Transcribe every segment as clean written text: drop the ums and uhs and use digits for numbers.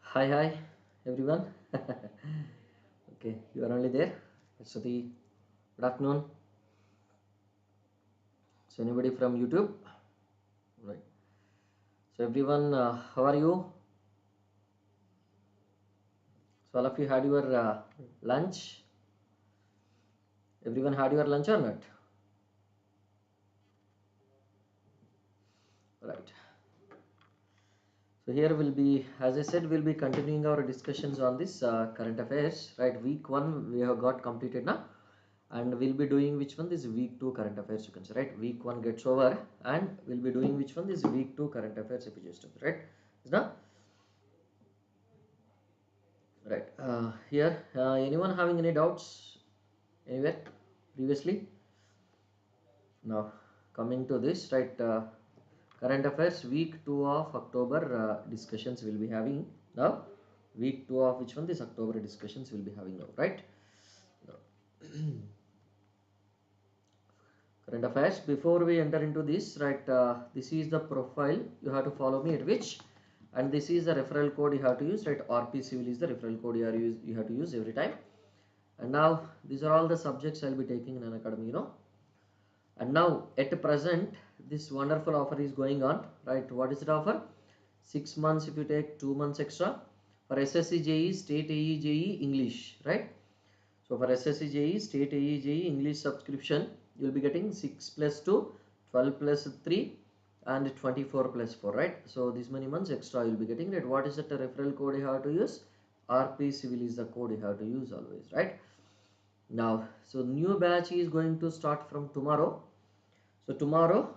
Hi everyone. Okay, you are only there. So the good afternoon. So anybody from YouTube? Right. So everyone, how are you? So all of you had your lunch. Everyone had your lunch or not? Right. So here will be, as I said, we'll be continuing our discussions on this current affairs. Right. Week one we have got completed now, and we'll be doing which one? This week two current affairs. You can say, right. Week one gets over, and we'll be doing which one? This week two current affairs. If you just right. Is now. Right. Here, anyone having any doubts anywhere previously? Now, coming to this, right, current affairs week 2 of October discussions will be having now. Week 2 of which one? This October discussions will be having now, right? Now, current affairs. Before we enter into this, right, this is the profile you have to follow me at which, and this is the referral code you have to use, right? RP Civil is the referral code you have to use every time. And now these are all the subjects I'll be taking in Unacademy. And now at present this wonderful offer is going on, right? What is the offer? 6 months if you take 2 months extra for SSC JE, State AE JE English, right? So for SSC JE, State AE JE English subscription, you will be getting 6 plus 2, 12 plus 3 and 24 plus 4, right? So this many months extra you will be getting, right? What is the referral code you have to use? RP Civil is the code you have to use always, right? Now, so new batch is going to start from tomorrow. So tomorrow,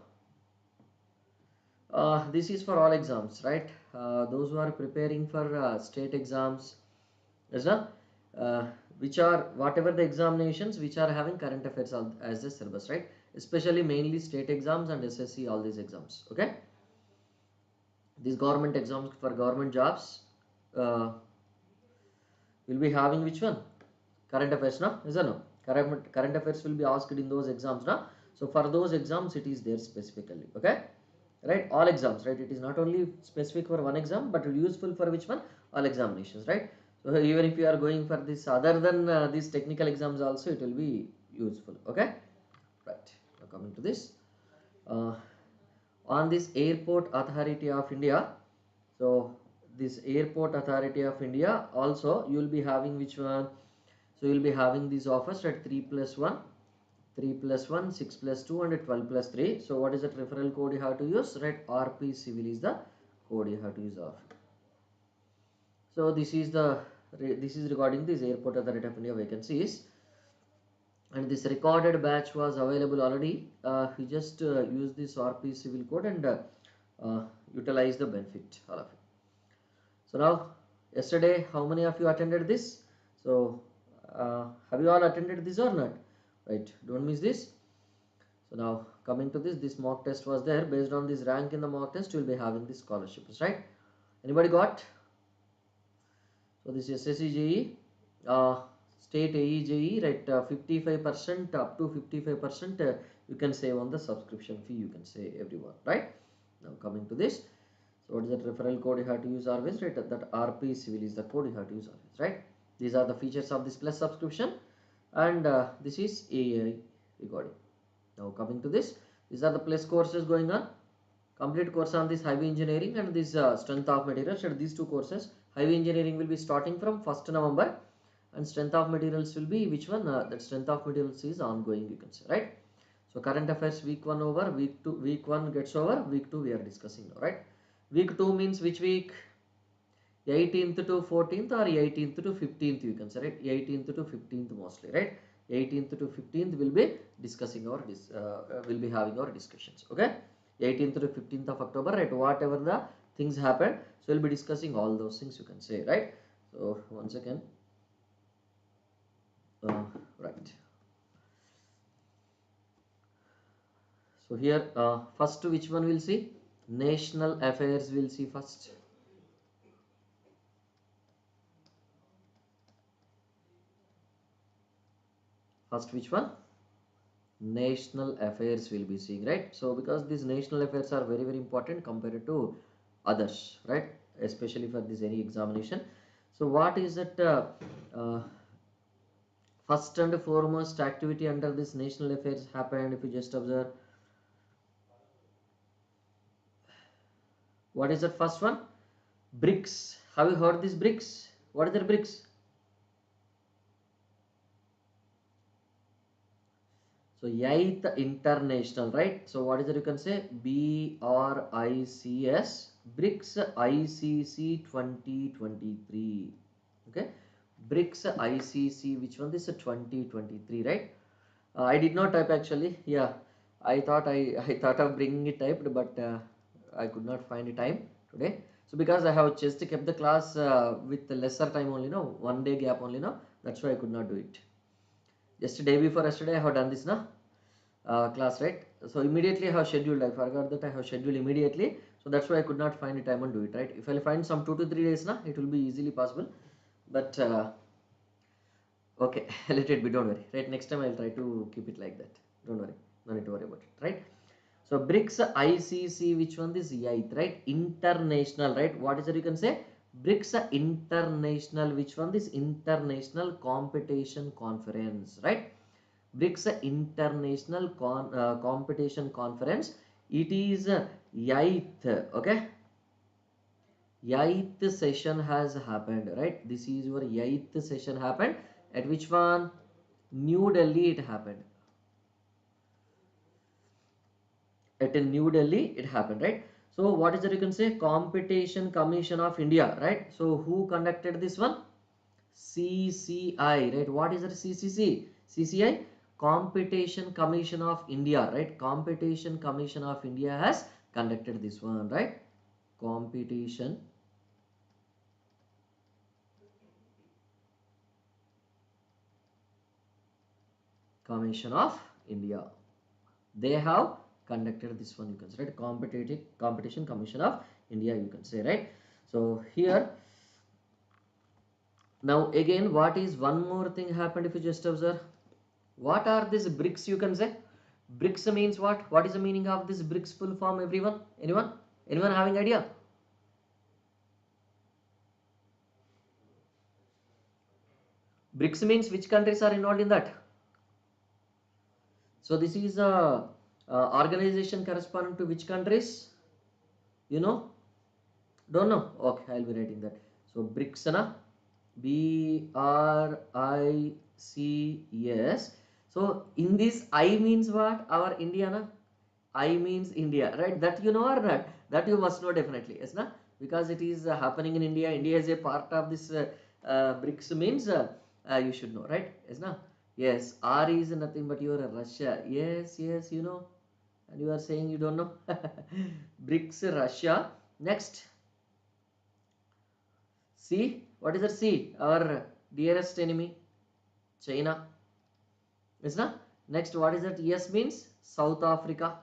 this is for all exams, right? Those who are preparing for state exams, is that which are whatever the examinations which are having current affairs as the syllabus, right? Especially mainly state exams and SSC, all these exams. Okay, these government exams for government jobs uh, will be having which one? Current affairs, no? Is that no? Current affairs will be asked in those exams, no? So for those exams, it is there specifically. Okay, right? All exams, right? It is not only specific for one exam, but useful for which one? All examinations, right? So even if you are going for this other than these technical exams, also it will be useful. Okay, right? Now coming to this, uh, on this Airport Authority of India. So this Airport Authority of India also you will be having which one? So you will be having these offers at 3 plus 1, 3 plus 1, 6 plus 2 and 12 plus 3. So what is that referral code you have to use? Right, RP Civil is the code you have to use of. So this is regarding this Airport Authority of India vacancies, and this recorded batch was available already. We just use this RP Civil code and utilize the benefit all of it. So now, yesterday, how many of you attended this? So, have you all attended this or not? Right, don't miss this. So now, coming to this mock test was there. Based on this rank in the mock test, you will be having this scholarships, right? Anybody got? So this SSC JE, State AE JE, right? 55% up to 55%. You can save on the subscription fee. You can say everyone, right? Now coming to this. So what is that referral code you have to use always, right? That RP Civil is the code you have to use always, right? These are the features of this plus subscription, and this is AI recording. Now coming to this, these are the plus courses going on. Complete course on this highway engineering and this strength of materials. And these two courses, highway engineering will be starting from 1st November, and strength of materials will be which one? That strength of materials is ongoing, you can say, right? So current affairs week 1 over, week 1 gets over, week 2 we are discussing now, right? Week 2 means which week? 18th to 14th or 18th to 15th, you can say, right? 18th to 15th mostly, right? 18th to 15th will be discussing our will be having our discussions. Okay, 18th to 15th of October, right? Whatever the things happen, so we'll be discussing all those things, you can say, right? So once again, right. So here, first which one we'll see? National affairs we'll see first. First which one? national affairs we'll be seeing, right? So because these national affairs are very very important compared to others, right? Especially for this any examination. So what is that uh, first and foremost activity under this national affairs happened? If you just observe, what is that first one? BRICS. Have you heard this BRICS? What is the BRICS? So 8th international, right? So what is it you can say? BRICS, BRICS ICC 2023. Okay, BRICS ICC, which one? This is 2023, right? I did not type actually. Yeah, I thought of bringing it typed, but I could not find a time today. So because I have just kept the class with lesser time only, no, 1 day gap only, no. That's why I could not do it. Just a day before yesterday, I have done this, no, class, right? So immediately I have scheduled. I forgot that I have scheduled immediately. So that's why I could not find a time and do it, right? If I find some 2 to 3 days, na, it will be easily possible. But okay, let it be. Don't worry, right? Next time I'll try to keep it like that. Don't worry, no need to worry about it, right? So BRICS ICC, which one is 8th, right? International, right? What is it you can say? BRICS International, which one is International Competition Conference, right? BRICS International Competition Conference. It is 8th, okay? 8th session has happened, right? This is your 8th session happened. At which one? New Delhi it happened. At New Delhi it happened, right? So what is that you can say? Competition Commission of India, right? So who conducted this one? CCI, right? What is that? CCI, Competition Commission of India, right? Competition Commission of India has conducted this one, right? Competition Commission of India, they have conducted this one, you can say, right? Competition Commission of India, you can say, right? So here now again, what is one more thing happened? If you just observe, what are these BRICS, you can say? BRICS means what? What is the meaning of this BRICS full form? Everyone, anyone having idea? BRICS means which countries are involved in that? So this is a organization corresponding to which countries? You know? Don't know? Okay, I'll be writing that. So BRICS, na? BRICS. So in this, I means what? Our India, na? I means India, right? That you know or not? That you must know definitely, yes, na? Because it is happening in India. India is a part of this BRICS means you should know, right? Yes, na? Yes, R is nothing but your Russia. Yes, yes, you know. And you are saying you don't know. BRICS, Russia. Next, C. What is that C? Our dearest enemy, China. Yes, na? Next, what is that? Yes means South Africa.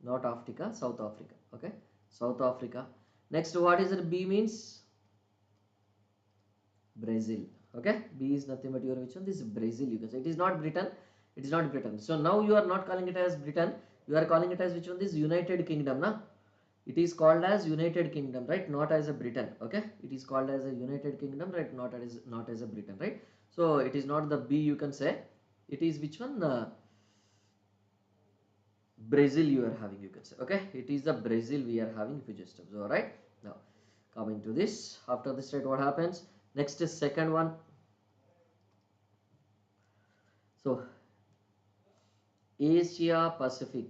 Not Africa, South Africa. Okay, South Africa. Next, what is it? B means Brazil. Okay, B is nothing but your which one? This is Brazil. You can say it is not Britain. It is not Britain. So now you are not calling it as Britain. You are calling it as which one? This United Kingdom, na? It is called as United Kingdom, right? Not as a Britain. Okay, it is called as a United Kingdom, right? Not as a Britain, right? So it is not the B, you can say. It is which one? Brazil you are having, you can say. Okay, it is the Brazil we are having, if you just observe, right? Now coming to this, after this, right, what happens next is second one. So Asia Pacific.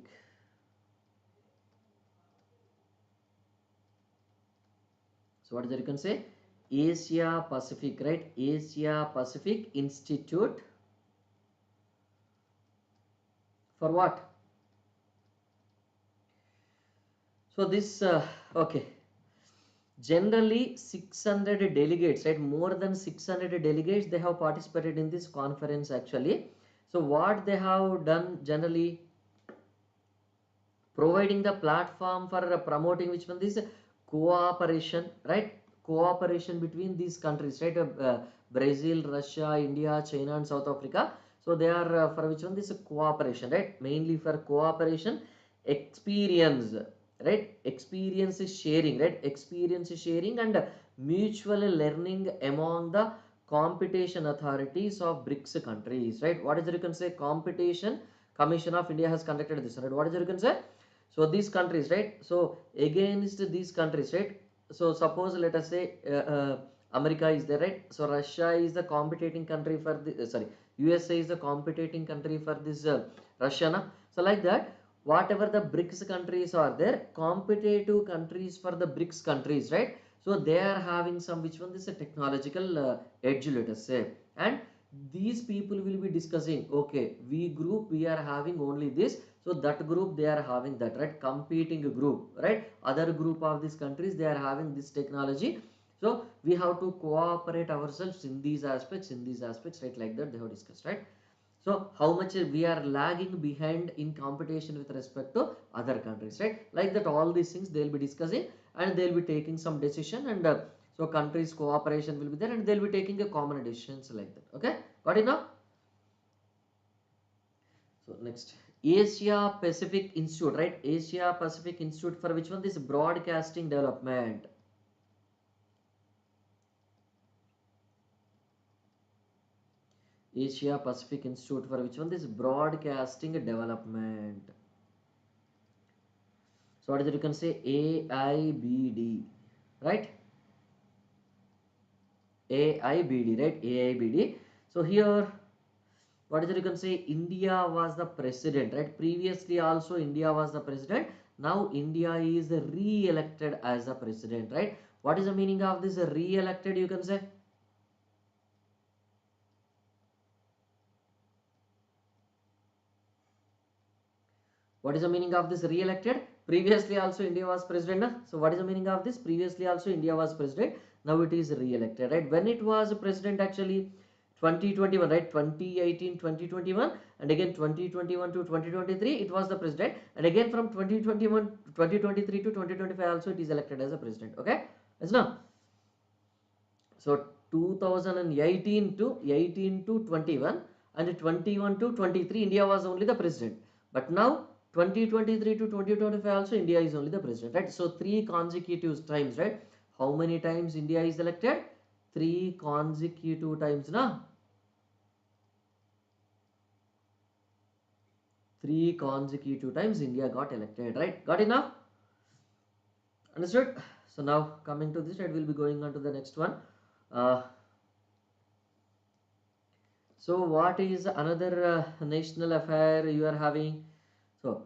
So what is that you can say? Asia Pacific, right? Asia Pacific Institute for what? So this okay, generally 600 delegates, right? More than 600 delegates, they have participated in this conference actually. So what they have done generally, providing the platform for promoting which one? This cooperation, right? Cooperation between these countries, right? Brazil, Russia, India, China and South Africa. So they are for which one? This is cooperation, right? Mainly for cooperation, experience, right? Experience is sharing, right? Experience is sharing and mutual learning among the competition authorities of BRICS countries, right? What is it you can say? Competition Commission of India has conducted this, right? What is it you can say? So these countries, right? So against these countries, right? So suppose let us say America is there, right? So Russia is the competing country for the sorry, USA is the competing country for this Russia, na? So like that, whatever the BRICS countries are there, competitive countries for the BRICS countries, right? So they are having some, which one? This is a technological edge, let us say, and these people will be discussing, okay, we group we are having only this, so that group they are having that, right? Competing group, right? Other group of these countries they are having this technology, so we have to cooperate ourselves in these aspects, right? Like that they have discussed, right? So how much we are lagging behind in competition with respect to other countries, right? Like that, all these things they will be discussing and they will be taking some decision, and so countries cooperation will be there and they will be taking a common decisions like that. Okay, got it now? So next, Asia Pacific Institute, right? Asia Pacific Institute for which one? This broadcasting development. Asia Pacific Institute for which one? This broadcasting development. So what is it? You can say AIBD, right? AIBD, right? AIBD. So here, what is it? You can say India was the president, right? Previously also India was the president. Now India is re-elected as the president, right? What is the meaning of this re-elected? You can say. What is the meaning of this re-elected? Previously also India was president. Na? So what is the meaning of this? Previously also India was president. Now it is re-elected, right? When it was president actually 2021, right? 2018, 2021 and again 2021 to 2023 it was the president, and again from 2021, 2023 to 2025 also it is elected as a president. Okay? Yes, now. So 2018 to 21 and 21 to 23 India was only the president. But now 2023 to 2025 also India is only the president, right? So three consecutive times, right? How many times India is elected? Three consecutive times, na? Three consecutive times India got elected, right? Got it now? Understood? So now coming to this, right, we'll be going on to the next one. Uh, So what is another national affair you are having? So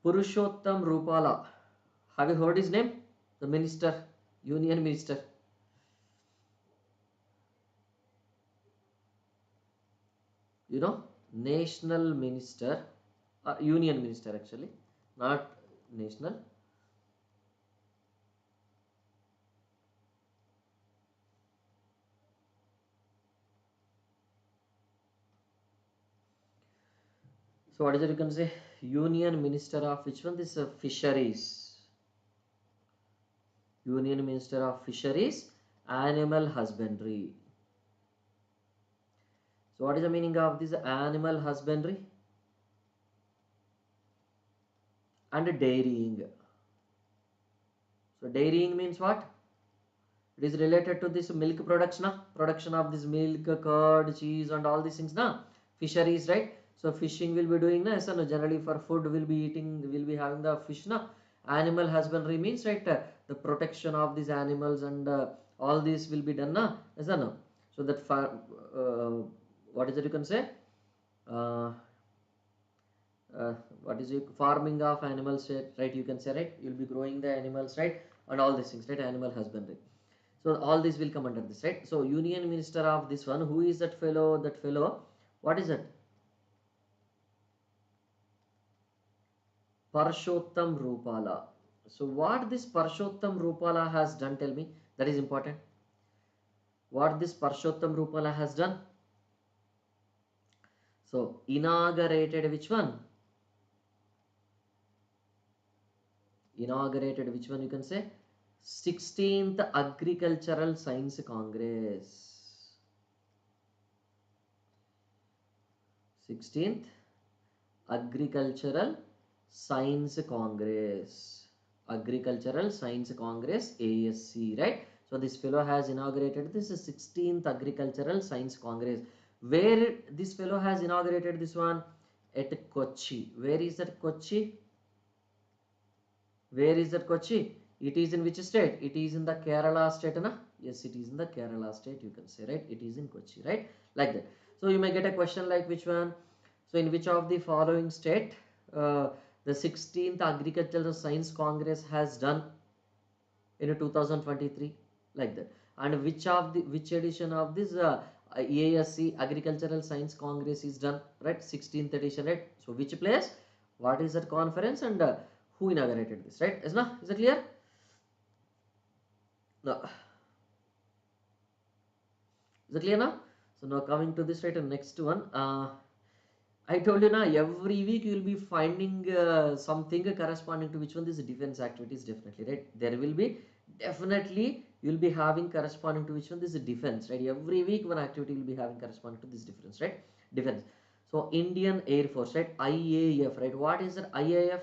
Purushottam Rupala. Have you heard his name? The minister, union minister. You know, national minister, union minister actually, not national. So what is it you can say? Union minister of which one? This fisheries. Union minister of fisheries, animal husbandry. So what is the meaning of this animal husbandry and dairying? So dairying means what? It is related to this milk production, production of this milk, curd, cheese, and all these things, na? Fisheries, right? So fishing will be doing, na? So generally for food will be eating, will be having the fish, na? Animal husbandry means, right? The protection of these animals and all this will be done, na? Yes or no? So that for what is it you can say? Uh, what is it? Farming of animals, right? You can say, right? You'll be growing the animals, right? And all these things, right? Animal husbandry. So all this will come under this, right? So union minister of this one, who is that fellow? That fellow, what is that? Parshottam Rupala. So what this Parshottam Rupala has done? Tell me. That is important. What this Parshottam Rupala has done? So inaugurated which one? Inaugurated which one? You can say 16th Agricultural Science Congress. 16th Agricultural Science Congress. Agricultural Science Congress, ASC, right? So this fellow has inaugurated this 16th Agricultural Science Congress. Where this fellow has inaugurated this one? At Kochi. Where is that Kochi? Where is that Kochi? It is in which state? It is in the Kerala state, na? Yes, it is in the Kerala state, you can say, right? It is in Kochi, right? Like that. So you may get a question like which one? So in which of the following state the 16th Agricultural Science Congress has done in 2023, like that? And which edition of this ASC Agricultural Science Congress is done, right? 16th edition, right? So which place? What is that conference and who inaugurated this, right? Is it clear? No. Is it clear now? So now coming to this, right, and next one. I told you now, every week you will be finding something corresponding to which one this defense activities, definitely, right? There will be definitely you will be having corresponding to which one this is defense, right? Every week one activity will be having corresponding to this difference, right? Defense. So Indian Air Force, right? IAF, right? What is that IAF?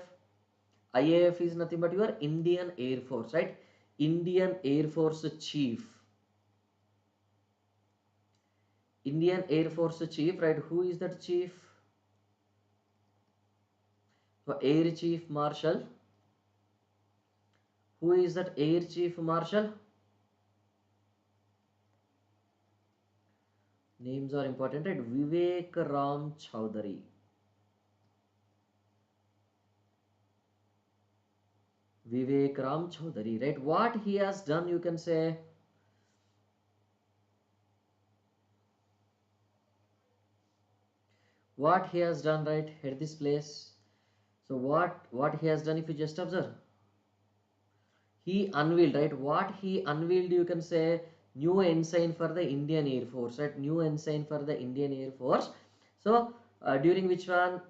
IAF is nothing but your Indian Air Force, right? Indian Air Force Chief. Indian Air Force Chief, right? Who is that chief? So Air Chief Marshal. Who is that Air Chief Marshal? Names are important, right? Vivek Ram Chowdhury. Vivek Ram Chowdhury, right? What he has done, you can say. What he has done, right, at this place. So what he has done, if you just observe, he unveiled, right? What he unveiled, you can say, new ensign for the Indian Air Force, right? New ensign for the Indian Air Force. So during which one?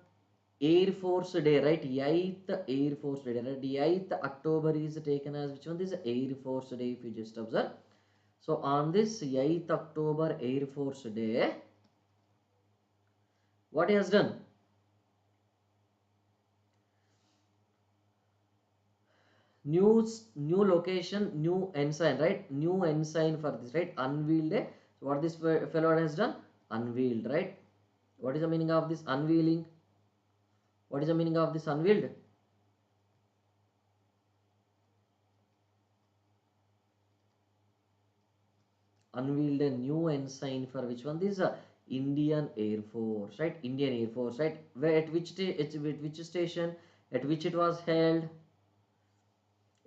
Air Force Day, right? 8th Air Force Day, right? The 8th October is taken as which one? This Air Force Day, if you just observe. So on this 8th October Air Force Day, what he has done? New location, new ensign, right? New ensign for this, right? Unveiled. So what this fellow has done? Unveiled, right? What is the meaning of this unveiling? What is the meaning of this unveiled? Unveiled a new ensign for which one? This Indian Air Force, right? Indian Air Force, right? Where at which station? At which it was held?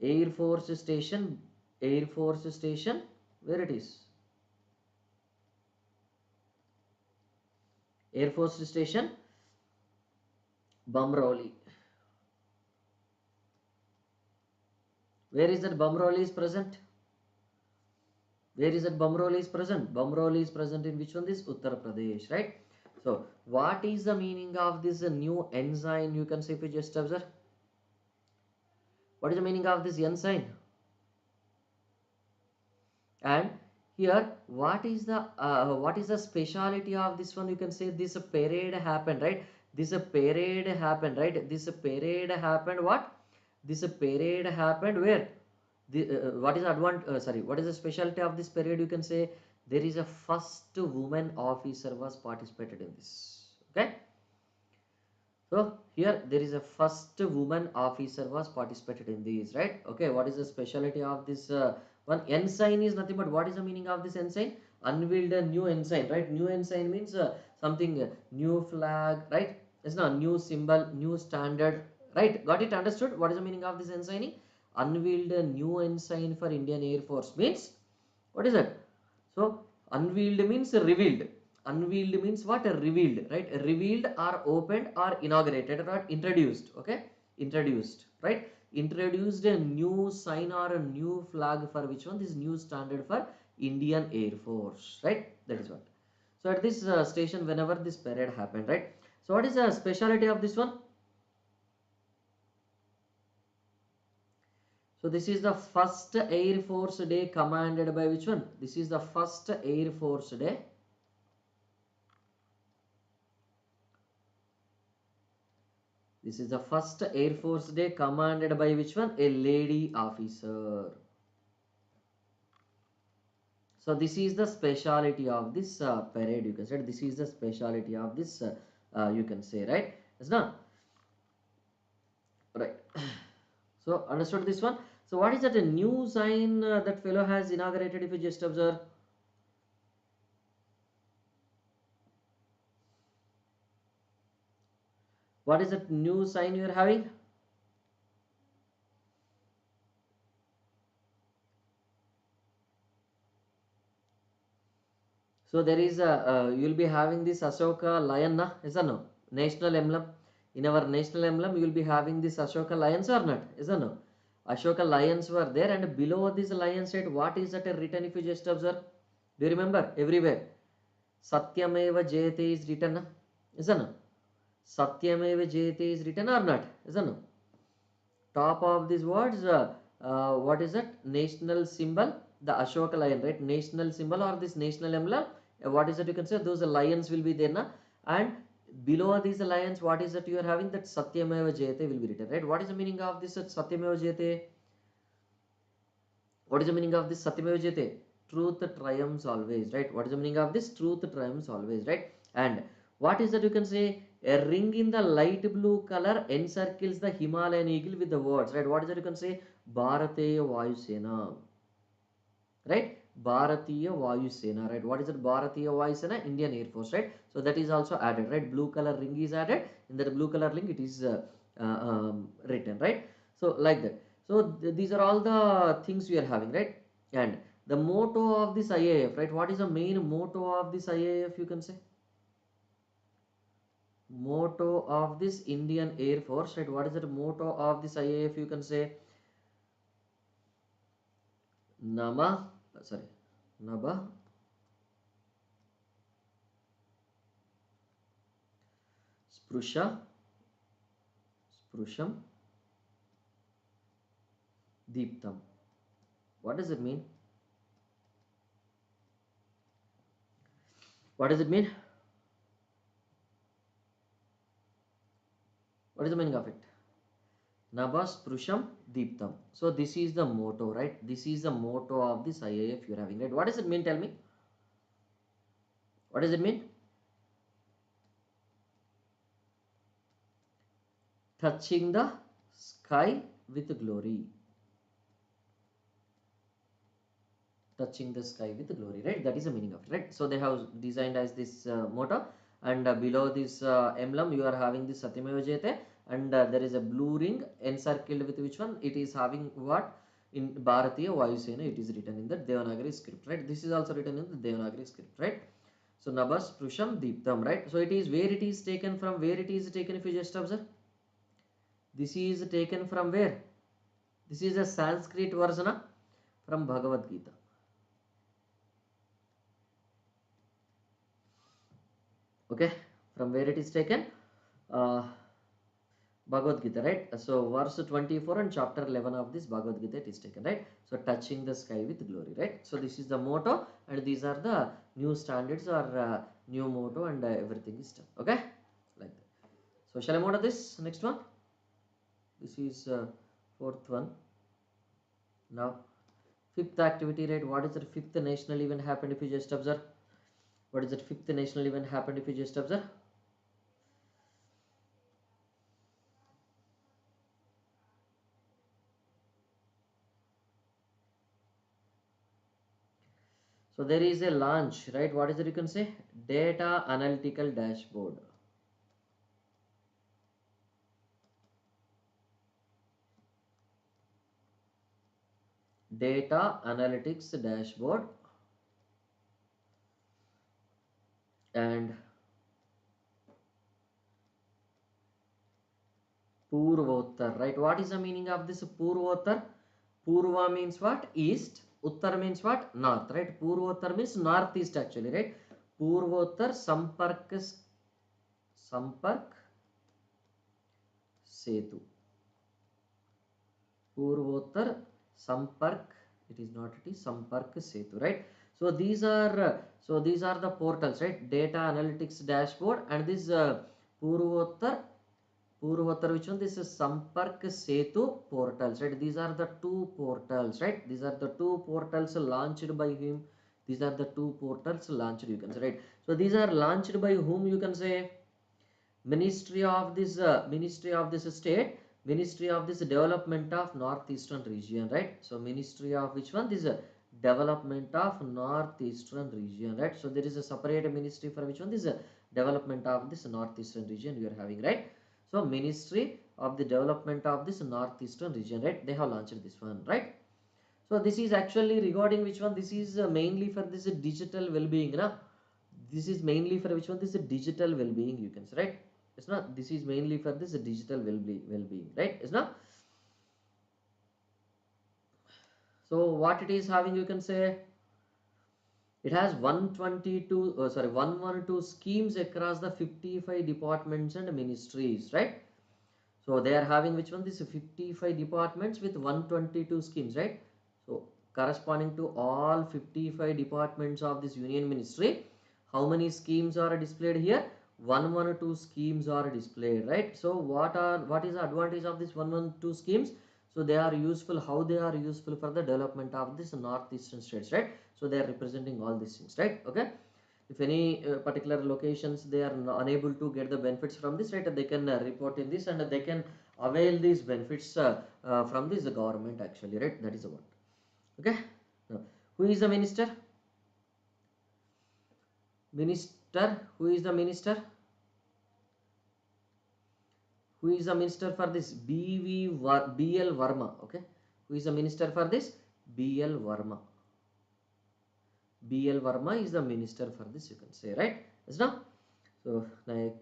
Air Force Station. Air Force Station. Where it is? Air Force Station, Bamroli. Where is that Bamroli is present? Where is that Bamroli is present? Bamroli is present in which one? This Uttar Pradesh, right? So what is the meaning of this new ensign? You can say, if you just observe. What is the meaning of this ensign? And here, what is the speciality of this one? You can say this parade happened, right? This parade happened, right? This parade happened. What? This parade happened where? What is what is the specialty of this parade? You can say there is a first woman officer was participated in this. Okay. So here there is a first woman officer was participated in these, right? Okay, what is the specialty of this one? Ensign is nothing but what is the meaning of this ensign? Unveiled a new ensign, right? New ensign means something new flag, right? It's not new symbol, new standard, right? Got it? Understood? What is the meaning of this ensigning? Unveiled a new ensign for Indian Air Force means what is that? So unveiled means revealed. Unveiled means what? Revealed, right? Revealed or opened or inaugurated or introduced. Okay, introduced, right? Introduced a new sign or a new flag for which one? This new standard for Indian Air Force, right? That is what. So at this station, whenever this parade happened, right? So what is the speciality of this one? So this is the first Air Force Day commanded by which one? This is the first Air Force Day This is the first Air Force Day commanded by which one? A lady officer. So this is the speciality of this parade. You can say this is the speciality of this. You can say, right? It's not right. So understood this one. So what is that a new sign that fellow has inaugurated? If you just observe. What is that new sign you are having? So there is a you will be having this Ashoka lion, na? Is or no? National emblem. In our national emblem, you will be having this Ashoka lions or not? Is or no? Ashoka lions were there, and below this lion said, what is that written? If you just observe, do you remember? Everywhere, Satyameva Jayate is written, na? Is or no? Satyameva Jayate is written or not? Is or no? Top of these words, what is that? National symbol, the Ashoka lion, right? National symbol or this national emblem. What is that? You can say those lions will be there, na? And below these lions, what is that you are having? That Satyameva Jayate will be written, right? What is the meaning of this Satyameva Jayate? What is the meaning of this Satyameva Jayate? Truth triumphs always, right? What is the meaning of this? Truth triumphs always, right? And what is that you can say? A ring in the light blue color encircles the Himalayan eagle with the words, right? What is that you can say? Bharatiya Vayu Sena, right? Bharatiya Vayu Sena, right? What is it? Bharatiya Vayu Sena, Indian Air Force, right? So that is also added, right? Blue color ring is added. In that blue color ring, it is written, right? So like that. So these are all the things we are having, right? And the motto of this IAF, right? What is the main motto of this IAF? You can say motto of this Indian Air Force, right? What is the motto of this IAF? You can say Nama, sorry, Naba Sprusha, Sprusham Deeptam. What does it mean? What does it mean? What is the meaning of it? Nabas Prusham Deeptam. So this is the motto, right? This is the motto of this IAF you're having, right? What does it mean? Tell me. What does it mean? Touching the sky with glory. Touching the sky with glory, right? That is the meaning of it, right? So they have designed as this motto, and below this emblem you are having this Satyameva Jayate, and there is a blue ring encircled with which one? It is having what? In Bharatiya Vayu Sena, it is written in the Devanagari script, right? This is also written in the Devanagari script, right? So Nabas Prusham Deeptam, right? So it is where it is taken from, where it is taken, if you just observe. This is taken from where? This is a Sanskrit version from Bhagavad Gita. Okay, from where it is taken? Uh, Bhagavad Gita, right? So verse 24 and chapter 11 of this Bhagavad Gita it is taken, right? So touching the sky with glory, right? So this is the motto, and these are the new standards or new motto, and everything is done. Okay, like that. So shall I move on to this next one? This is fourth one. Now fifth activity, right? What is the fifth national event happened? If you just observe, what is the fifth national event happened? If you just observe. So there is a launch, right? What is it? You can say data analytical dashboard. Data analytics dashboard, and Purvottar, right? What is the meaning of this Purvottar? Purva means what? East. Uttar means what? North, right? Purvottar means northeast actually, right? Purvottar Sampark Setu. Purvottar Sampark, it is not, it is Sampark Setu, right? So these are the portals, right? Data analytics dashboard, and this Purvottar Purvottar, which one? This is Sampark Setu portals, right? These are the two portals, right? These are the two portals launched by him. These are the two portals launched, you can say, right? So these are launched by whom, you can say? Ministry of this state, Ministry of this development of northeastern region, right? So Ministry of which one? This is development of northeastern region, right? So there is a separate ministry for which one? This is development of this northeastern region we are having, right? So Ministry of the development of this northeastern region, right? They have launched this one, right? So this is actually regarding which one? This is mainly for this digital well-being, na? This is mainly for which one? This is digital well-being, you can say, right? It's not. This is mainly for this digital well-being, right? It's not. So what it is having, you can say, it has 122, 112 schemes across the 55 departments and ministries, right? So they are having which one? This 55 departments with 122 schemes, right? So corresponding to all 55 departments of this union ministry, how many schemes are displayed here? 112 schemes are displayed, right? So what is the advantage of this 112 schemes? So they are useful. How they are useful for the development of this northeastern states, right? So they are representing all these things, right? Okay. If any particular locations they are unable to get the benefits from this, right, they can report in this and they can avail these benefits from this government actually, right? That is the one. Okay. Now, who is the minister? Minister. Who is the minister? Who is the minister for this? BL Verma. Okay. Who is the minister for this? BL Verma. BL Verma is the minister for this, you can say, right? Yes, now. So like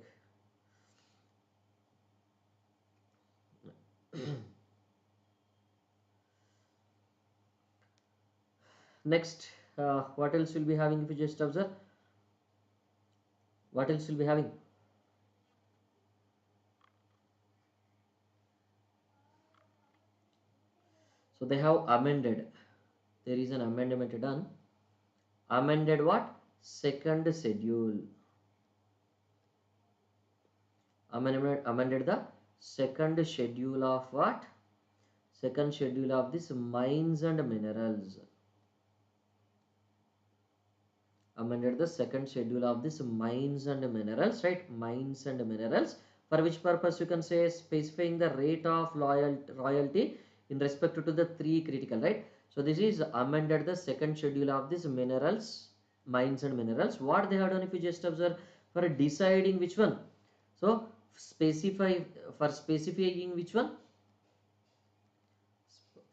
next, what else will be having if you just observe? What else will be having? So they have amended. There is an amendment done. Amended what? Second schedule. Amended the second schedule of what? Second schedule of this mines and minerals. Amended the second schedule of this mines and minerals, right? Mines and minerals. For which purpose, you can say, specifying the rate of royalty in respect to the three critical, right? So this is amended the second schedule of this minerals, mines and minerals. What they have done, if you just observe, for deciding which one? So specifying which one?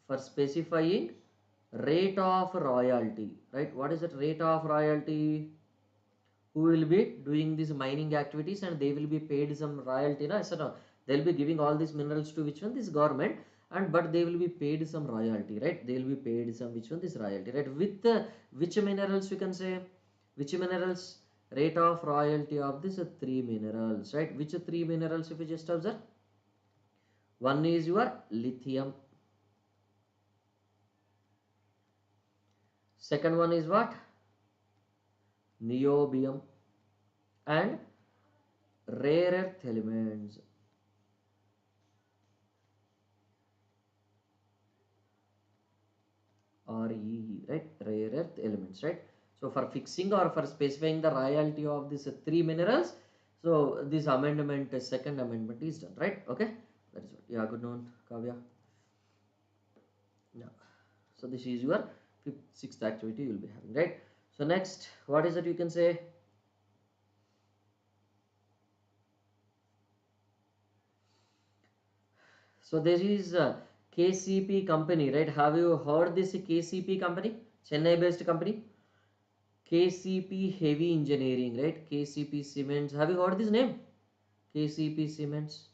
For specifying rate of royalty, right? What is that rate of royalty? Who will be doing these mining activities and they will be paid some royalty, na? So no, they'll be giving all these minerals to which one? This government, and but they will be paid some royalty, right? They will be paid some which one? This royalty, right? With which minerals, you can say? Which minerals? Rate of royalty of this three minerals, right? Which three minerals, if you just observe? One is your lithium. Second one is what? Niobium. And rare earth elements. REE, right? Rare earth elements, right? So for fixing or for specifying the royalty of these three minerals, so this amendment, second amendment is done, right? Okay, that is what. Yeah, good noon, Kavya. Yeah. So this is your fifth, sixth activity you will be having, right? So next, what is it you can say? So there is a KCP company, right? Have you heard this KCP company? Chennai based company? KCP Heavy Engineering, right? KCP Cements. Have you heard this name? KCP Cements.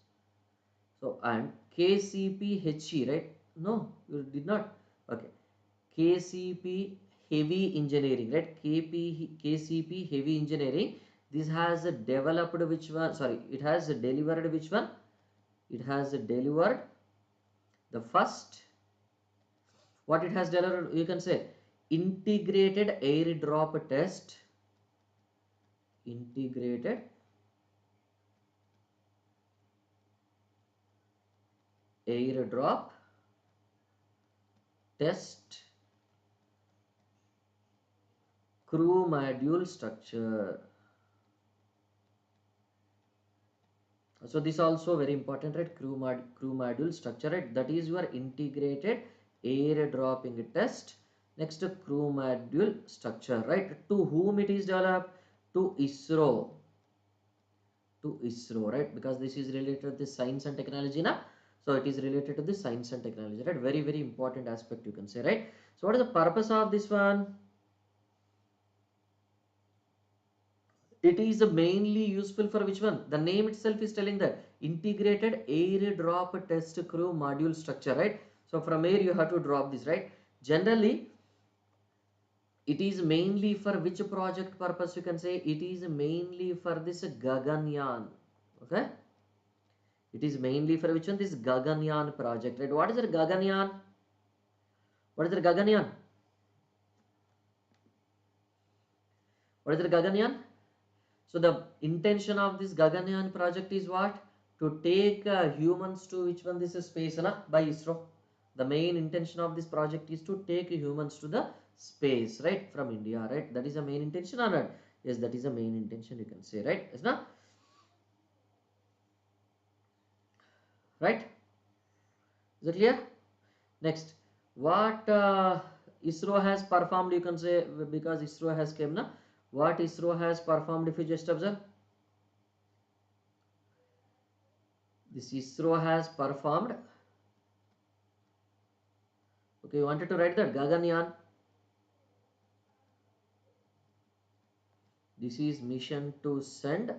So, and KCP HE, right? No, you did not. Okay. KCP Heavy Engineering, right? KCP Heavy Engineering. This has developed which one? Sorry, it has delivered which one? It has delivered the first. What it has delivered? You can say integrated airdrop test. Integrated airdrop test crew module structure. So this also very important, right? Crew module structure, right? That is your integrated airdropping test. Next, crew module structure, right? To whom it is developed? To ISRO. To ISRO, right? Because this is related to the science and technology, na? So it is related to the science and technology, right? Very, very important aspect, you can say, right? So what is the purpose of this one? It is mainly useful for which one? The name itself is telling that integrated airdrop test crew module structure, right? So from here you have to drop this, right? Generally, it is mainly for which project purpose, you can say? It is mainly for this Gaganyaan. Okay, it is mainly for which one? This Gaganyaan project, right? What is the Gaganyaan? What is the Gaganyaan? What is the Gaganyaan? So the intention of this Gaganyaan project is what? To take humans to which one? This is space, na? By ISRO. The main intention of this project is to take humans to the space, right? From India, right? That is the main intention or not? Yes, that is the main intention, you can say, right? Yes, na? Right? Is it clear? Next, what ISRO has performed, you can say, because ISRO has came, na? What ISRO has performed, if you just observe? This ISRO has performed. Okay, you wanted to write that Gaganyaan. This is mission to send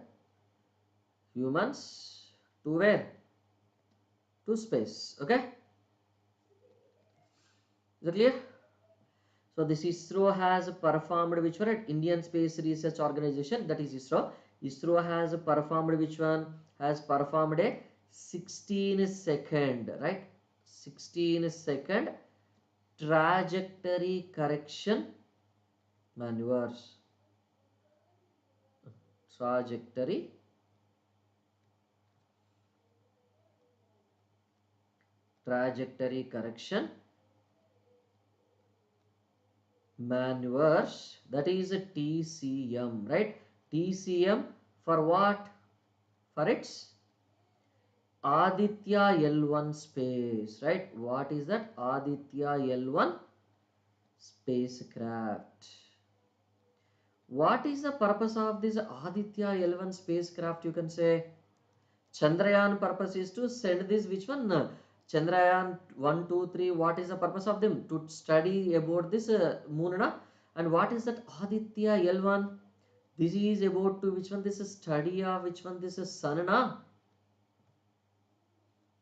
humans to where? To space. Okay, is it clear? So this ISRO has performed which one? Indian Space Research Organization, that is ISRO. ISRO has performed which one? Has performed a 16-second, right? 16-second trajectory correction maneuvers. Trajectory correction maneuvers, that is a TCM, right? TCM for what? For its Aditya L1 space, right? What is that? Aditya L1 spacecraft. What is the purpose of this Aditya L1 spacecraft, you can say? Chandrayaan purpose is to send this which one? Chandrayaan 1, 2, 3. What is the purpose of them? To study about this moon, na? And what is that Aditya L1? This is about to which one? This is study of which one? This is sun, na?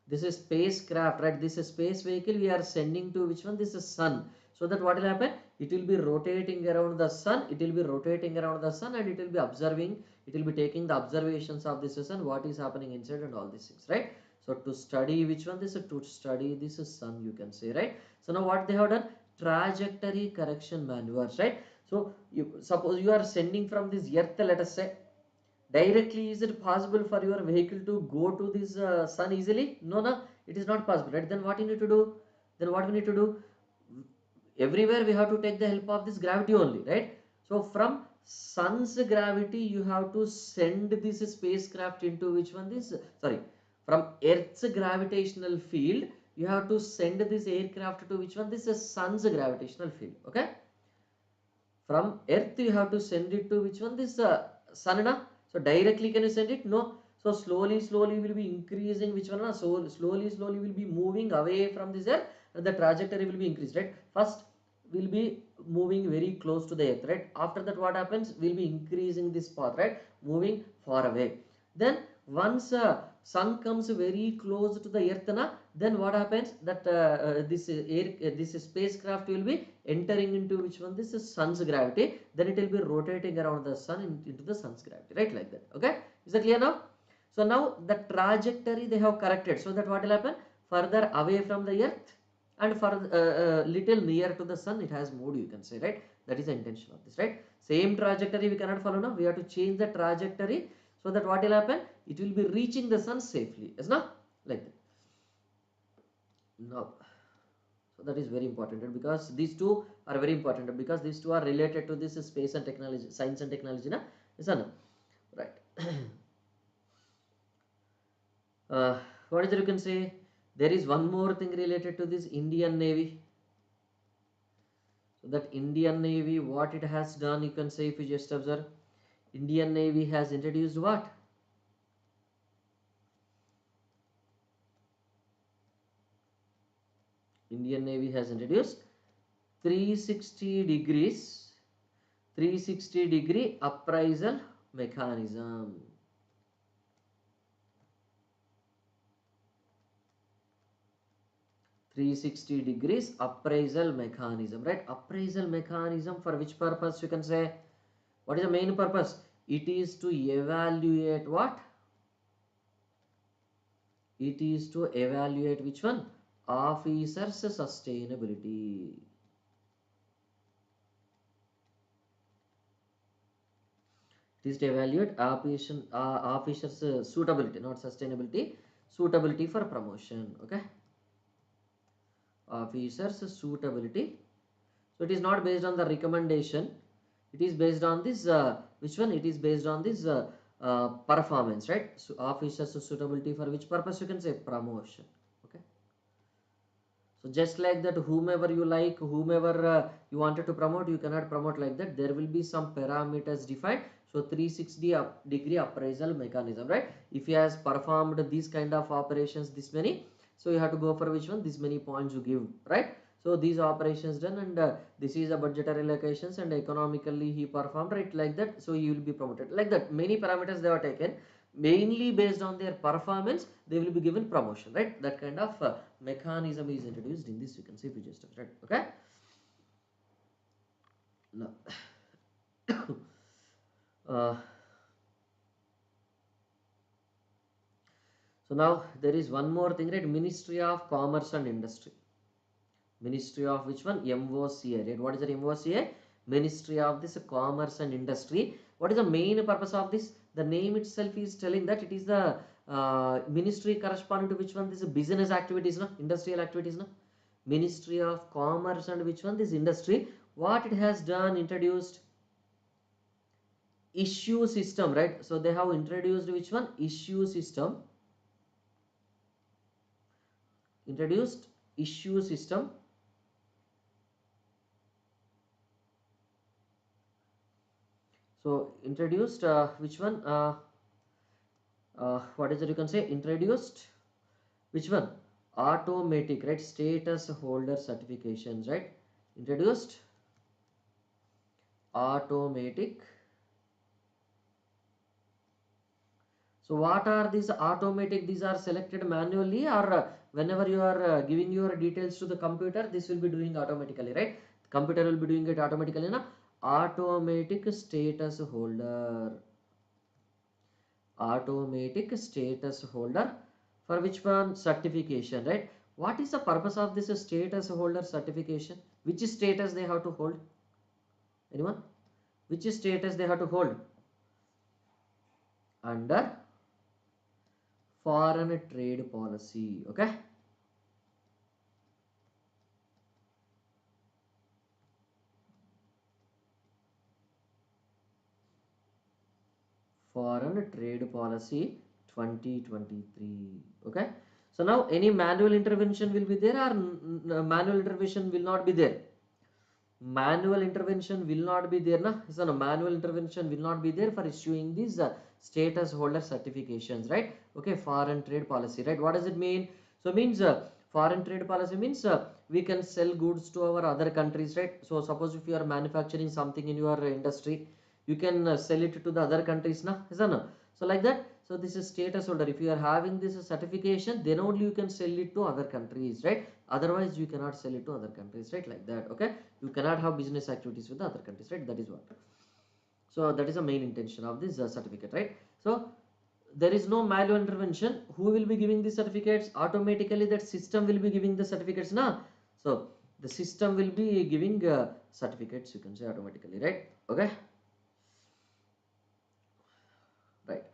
This is spacecraft, right? This is space vehicle we are sending to which one? This is sun. So that what will happen? It will be rotating around the sun. It will be rotating around the sun and it will be observing. It will be taking the observations of this sun, what is happening inside and all these things, right? So to study which one? This is to study this is sun, you can say, right? So now what they have done? Trajectory correction maneuvers, right? So you suppose you are sending from this earth, let us say, directly. Is it possible for your vehicle to go to this sun easily? No, no, it is not possible, right? Then what you need to do? Then what we need to do? Everywhere we have to take the help of this gravity only, right? So from sun's gravity you have to send this spacecraft into which one? This, sorry, from earth's gravitational field you have to send this aircraft to which one? This is sun's gravitational field. Okay, from earth you have to send it to which one? This sun, na? So directly can you send it? No. So slowly will be increasing which one, na? So slowly will be moving away from this earth and the trajectory will be increased, right? First will be moving very close to the earth, right? After that what happens? Will be increasing this path, right? Moving far away. Then once sun comes very close to the earth, na, then what happens? That this spacecraft will be entering into which one? This is sun's gravity. Then it will be rotating around the sun into the sun's gravity, right? Like that. Okay, is that clear now? So now the trajectory they have corrected, so that what will happen? Further away from the earth and for little near to the sun it has moved, you can say, right? That is the intention of this, right? Same trajectory we cannot follow now. We have to change the trajectory so that what will happen? It will be reaching the sun safely, is not like that. No. So that is very important, right? Because these two are very important, because these two are related to this space and technology, science and technology, na? Yes or no? Right. uh, what is it you can say? There is one more thing related to this Indian Navy. So that Indian Navy, what it has done, you can say, if you just observe, Indian Navy has introduced what? Indian Navy has introduced 360 degrees 360-degree appraisal mechanism. 360 degrees appraisal mechanism, right? Appraisal mechanism for which purpose, you can say? What is the main purpose? It is to evaluate what? It is to evaluate which one? Officers' sustainability. It is to evaluate officers' suitability, not sustainability, suitability for promotion. Okay, officers' suitability. So it is not based on the recommendation. It is based on this which one? It is based on this performance, right? So officers' suitability for which purpose, you can say? Promotion. Okay. So just like that, whomever you like, whomever you wanted to promote, you cannot promote like that. There will be some parameters defined. So 360-degree appraisal mechanism, right? If he has performed these kind of operations, this many, so you have to go for which one? This many points you give, right? So these operations done, and this is a budgetary allocations, and economically he performed, right? Like that, so you will be promoted. Like that, many parameters they are taken. Mainly based on their performance, they will be given promotion, right? That kind of mechanism is introduced in this, you can see, if you just right. Okay, now uh, so now there is one more thing, right? Ministry of Commerce and Industry. Ministry of which one? MOCA, right? What is the MOCA? Ministry of this Commerce and Industry. What is the main purpose of this? The name itself is telling that it is the ministry corresponding to which one? This business activities, no? Industrial activities, no? Ministry of Commerce and which one? This industry. What it has done? Introduced issue system, right? So they have introduced which one? Issue system. Introduced issue system. So introduced which one? What is it, you can say? Introduced which one? Automatic, right? Status holder certifications, right? Introduced automatic. So what are these automatic? These are selected manually, or whenever you are giving your details to the computer, this will be doing automatically, right? The computer will be doing it automatically, na? Automatic status holder. Automatic status holder for which one? Certification, right? What is the purpose of this status holder certification? Which status they have to hold? Anyone? Which status they have to hold? Under foreign trade policy. Okay, foreign trade policy 2023. Okay, so now any manual intervention will be there, or manual intervention will not be there? Manual intervention will not be there, na? So no, manual intervention will not be there for issuing these status holder certifications, right? Okay, foreign trade policy, right? What does it mean? So means foreign trade policy means we can sell goods to our other countries, right? So suppose if you are manufacturing something in your industry, you can sell it to the other countries, na? Is that no? So like that, so this is status holder. If you are having this certification, then only you can sell it to other countries, right? Otherwise you cannot sell it to other countries, right? Like that. Okay, you cannot have business activities with the other countries, right? That is what. So that is the main intention of this certificate, right? So there is no manual intervention. Who will be giving the certificates? Automatically that system will be giving the certificates, na? So the system will be giving certificates, you can say, automatically, right? Okay, right.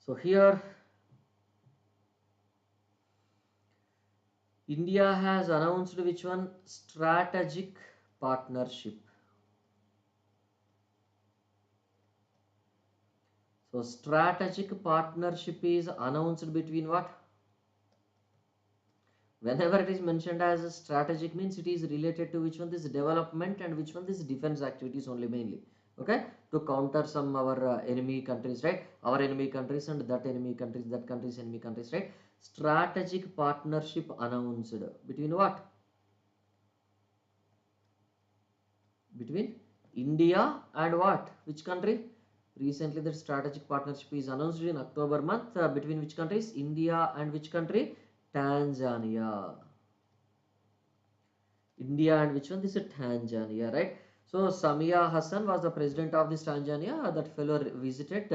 So here India has announced which one? Strategic partnership. So strategic partnership is announced between what? Whenever it is mentioned as a strategic means it is related to which one? This development and which one? This defense activities only mainly. Okay, to counter some our enemy countries, right? Our enemy countries and that enemy countries, that countries enemy countries, right? Strategic partnership announced between what? Between India and what? Which country? Recently, the strategic partnership is announced in October month between which countries? India and which country? Tanzania. India and which one? This is Tanzania, right? So Samia Hassan was the president of this Tanzania. That fellow visited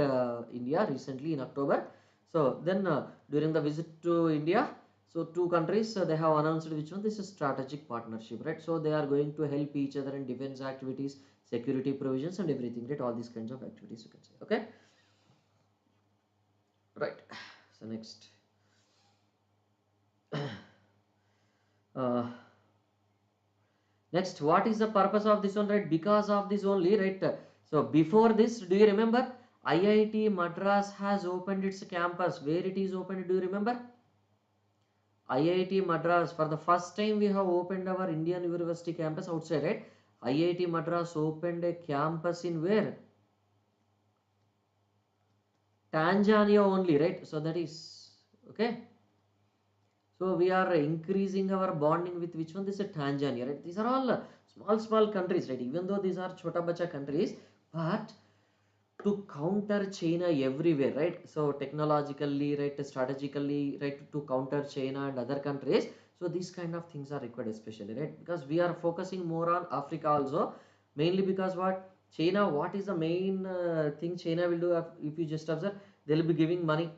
India recently in October. So then during the visit to India, so two countries they have announced which one? This is strategic partnership, right? So they are going to help each other in defense activities, security provisions, and everything, right? All these kinds of activities you can say. Okay, right. So next. uh, Next, what is the purpose of this one, right? Because of this only, right? So before this, do you remember? IIT Madras has opened its campus. Where it is opened, do you remember? IIT Madras, for the first time we have opened our Indian University campus outside, right? IIT Madras opened a campus in where? Tanzania only, right? So that is, okay. So we are increasing our bonding with which one? This is Tanzania, right? These are all small countries, right? Even though these are chota bacha countries, but to counter China everywhere, right? So technologically, right, strategically, right, to counter China and other countries. So these kind of things are required, especially, right? Because we are focusing more on Africa also, mainly because what China, what is the main thing China will do if you just observe, they'll be giving money,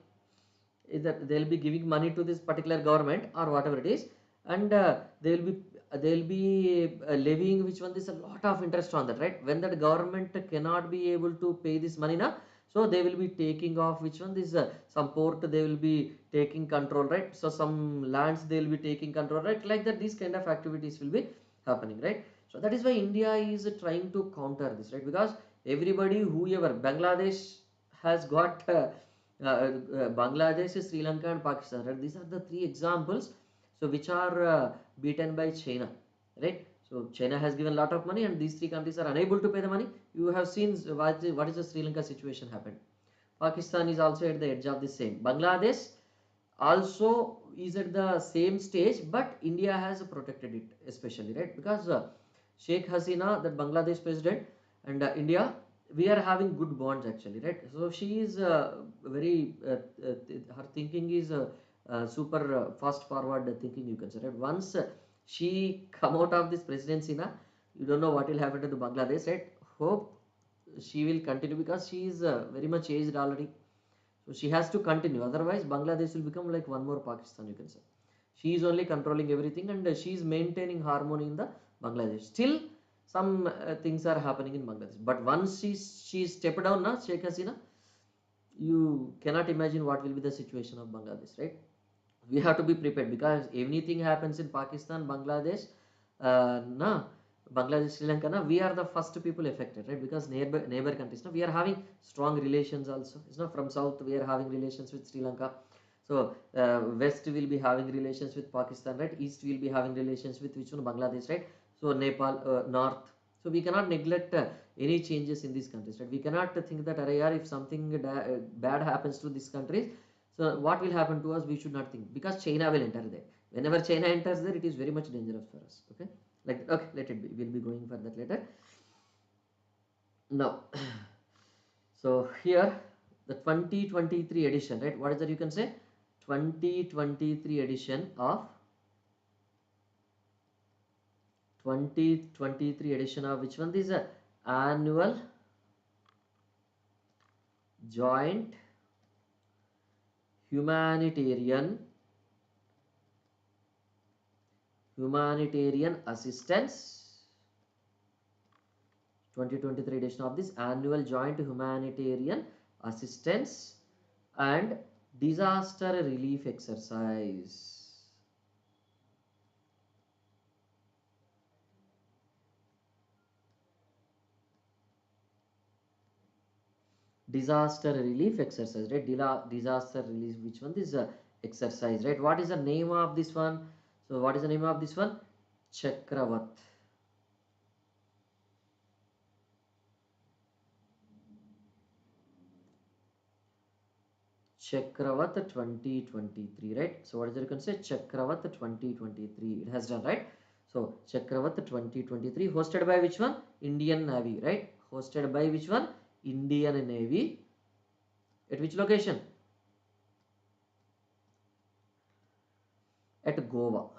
either they'll be giving money to this particular government or whatever it is, and they'll be levying which one, there's a lot of interest on that, right? When that government cannot be able to pay this money now, so they will be taking off which one, this some port they will be taking control, right? So some lands they will be taking control, right? Like that, these kind of activities will be happening, right? So that is why India is trying to counter this, right? Because everybody, whoever, Bangladesh has got Bangladesh, Sri Lanka, and Pakistan. Right? These are the three examples. So which are beaten by China, right? So China has given a lot of money, and these three countries are unable to pay the money. You have seen what is the Sri Lanka situation happened. Pakistan is also at the edge of the same. Bangladesh also is at the same stage, but India has protected it, especially, right? Because Sheikh Hasina, that Bangladesh president, and India, we are having good bonds actually, right? So she is very her thinking is super fast forward thinking, you can say, right? Once she come out of this presidency na, you don't know what will happen to the Bangladesh, right? Hope she will continue because she is very much aged already, so she has to continue, otherwise Bangladesh will become like one more Pakistan, you can say. She is only controlling everything, and she is maintaining harmony in the Bangladesh. Still, some things are happening in Bangladesh. But once she stepped down, na, Sheikh Hasina, you cannot imagine what will be the situation of Bangladesh, right? We have to be prepared because anything happens in Pakistan, Bangladesh, na, Bangladesh, Sri Lanka, na, we are the first people affected, right? Because neighbor countries, na, we are having strong relations also. It's not from south, we are having relations with Sri Lanka. So west will be having relations with Pakistan, right? East will be having relations with which one? Bangladesh, right? So Nepal, north. So we cannot neglect any changes in these countries, right? We cannot think that if something bad happens to these countries, so what will happen to us? We should not think, because China will enter there. Whenever China enters there, it is very much dangerous for us. Okay, like, okay, let it be. We'll be going for that later. Now, so here the 2023 edition, right? What is that? You can say 2023 edition of 2023 edition of which one? This is a annual joint humanitarian assistance, 2023 edition of this annual joint humanitarian assistance and disaster relief exercise. disaster relief exercise, right? Disaster relief, which one? This exercise, right? What is the name of this one? So what is the name of this one? Chakravat. Chakravat 2023, right? So what is it you can say? Chakravat 2023, it has done, right? So Chakravat 2023 hosted by which one? Indian Navy, right? Hosted by which one? Indian Navy. At which location? At Goa.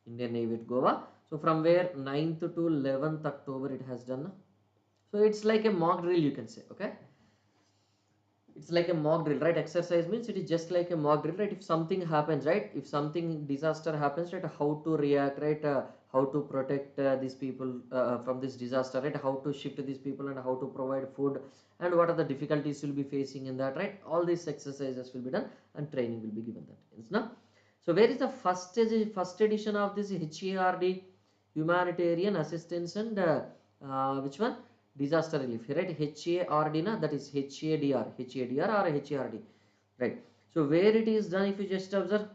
Indian Navy at Goa. So from where 9th to 11th October it has done. So it's like a mock drill, you can say. Okay, it's like a mock drill, right? Exercise means it is just like a mock drill, right? If something happens, right? If something disaster happens, right? How to react, right? How to protect these people from this disaster, right? How to shift these people and how to provide food, and what are the difficulties you'll be facing in that, right? All these exercises will be done and training will be given. That is now. So where is the first edition of this HARD, humanitarian assistance and which one? Disaster relief, right? HARD, na, that is HADR or HARD, right? So where it is done, if you just observe,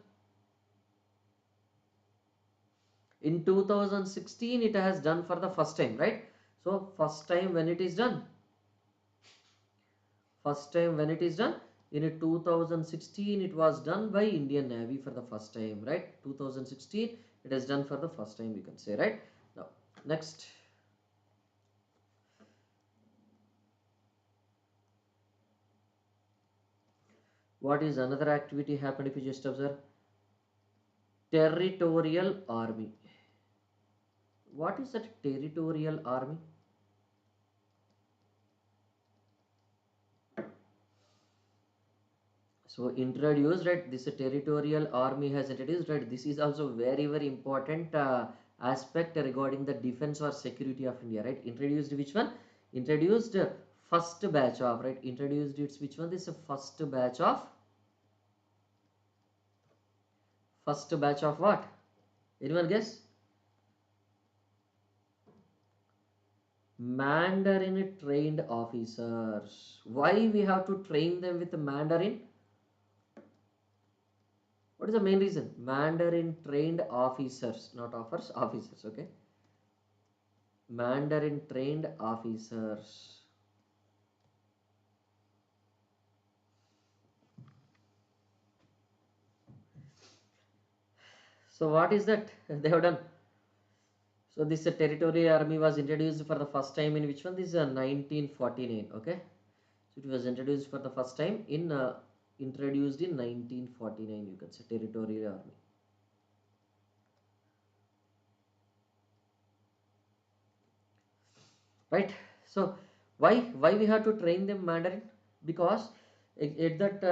in 2016 it has done for the first time, right? So first time when it is done, in 2016 it was done by Indian Navy for the first time, right? 2016 it is done for the first time, you can say, right? Now next, what is another activity happened, if you just observe? Territorial army. What is that territorial army? So introduced, right? This territorial army has introduced, right? This is also very important aspect regarding the defense or security of India, right? Introduced which one? Introduced first batch of, right? Introduced its which one? This first batch of what? Anyone guess? Mandarin trained officers. Why we have to train them with Mandarin? What is the main reason? Mandarin trained officers, not offers, officers, okay? Mandarin trained officers. So what is that they have done? So this territorial army was introduced for the first time in which one? This is 1949, okay? So it was introduced for the first time in introduced in 1949, you can say, territorial army. Right? So why we have to train them Mandarin? Because at that